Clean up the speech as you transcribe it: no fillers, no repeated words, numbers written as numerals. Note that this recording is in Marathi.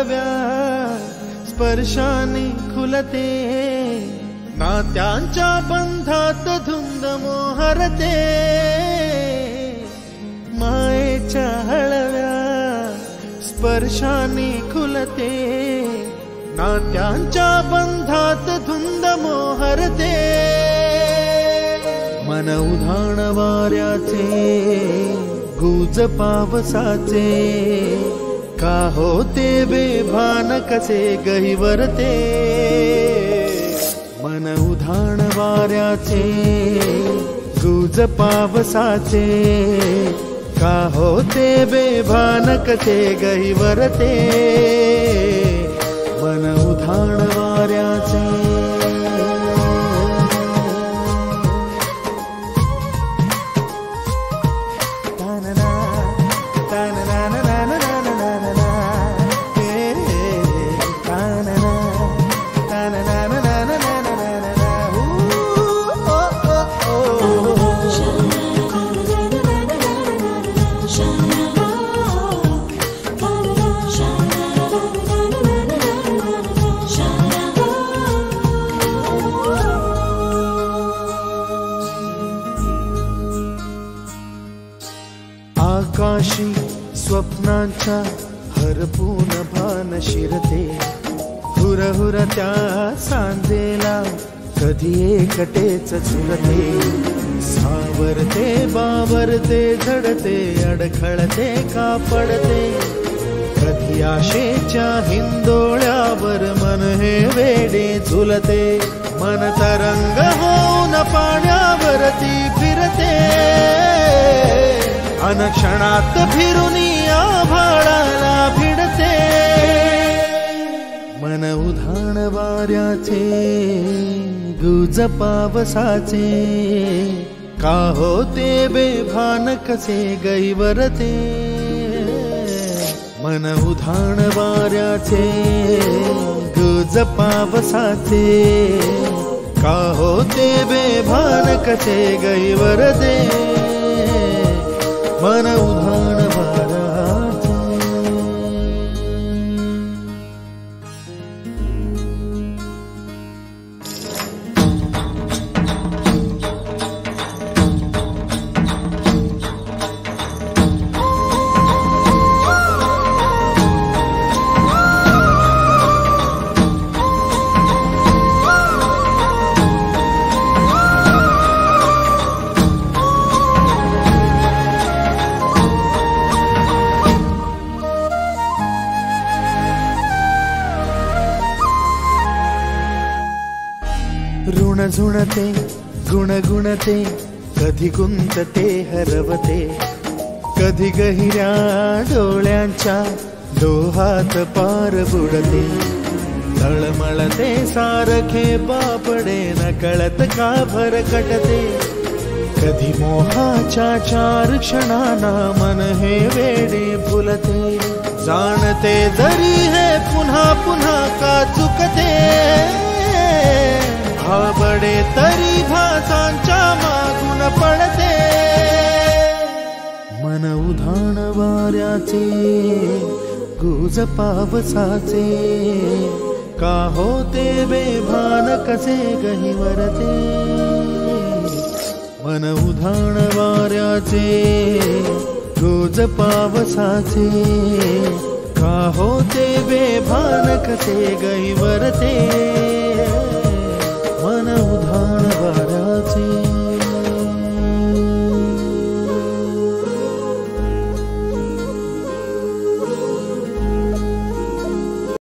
हळव्या स्पर्शाने खुलते, नात्यांच्या बंधात धुंद मोहरते, मायेच्या हळव्या स्पर्शाने खुलते, नात्यांच्या बंधात धुंद मोहरते, मन उधाण वाऱ्याचे गुज पावसाचे, का होते बेभान कसे गहिवरते, मन उधाण वाऱ्याचे गुज पावसाचे, का होते बेभान कसे गहिवरते, मन उधाण वाऱ्याचे। आकाशी स्वप्नांच्या हरपून भान शिरते, हुरहुर त्या सांजेला कधी एकटेच झुलते, सावरते बावरते झडते अडखळते का पडते, कधी आशेच्या हिंदोळ्यावर मन हे वेडे झुलते, मन तरंग होऊन पाण्यावरती फिरते, अनक्षणात फिरुनी आभाळाला भिडते, मन उधाण वाऱ्याचे गुज पावसाचे, का होते बेभान कसे गहिवरते, मन उधाण वाऱ्याचे गुज पावसाचे, का होते बेभान कसे गहिवरते, मन उधाण वाऱ्याचे। ऋण झुणते गुणगुणते, कधी गुंतते हरवते, कधी गहिऱ्या डोळ्यांच्या डोहात पार बुडते, तळमळते सारखे बापडे नकळत का भरकटते, कधी मोहाच्या चार क्षणांना मन हे वेडे फुलते, जाणते जरी हे पुन्हा पुन्हा का चुकते, बडे तरी भासांच्या मागून पडते, मन उधाण वाऱ्याचे गुज पावसाचे, का होते बेभान कसे गहिवरते, मन उधाण वाऱ्याचे गुज पावसाचे, का होते बेभान कसे गहिवरते,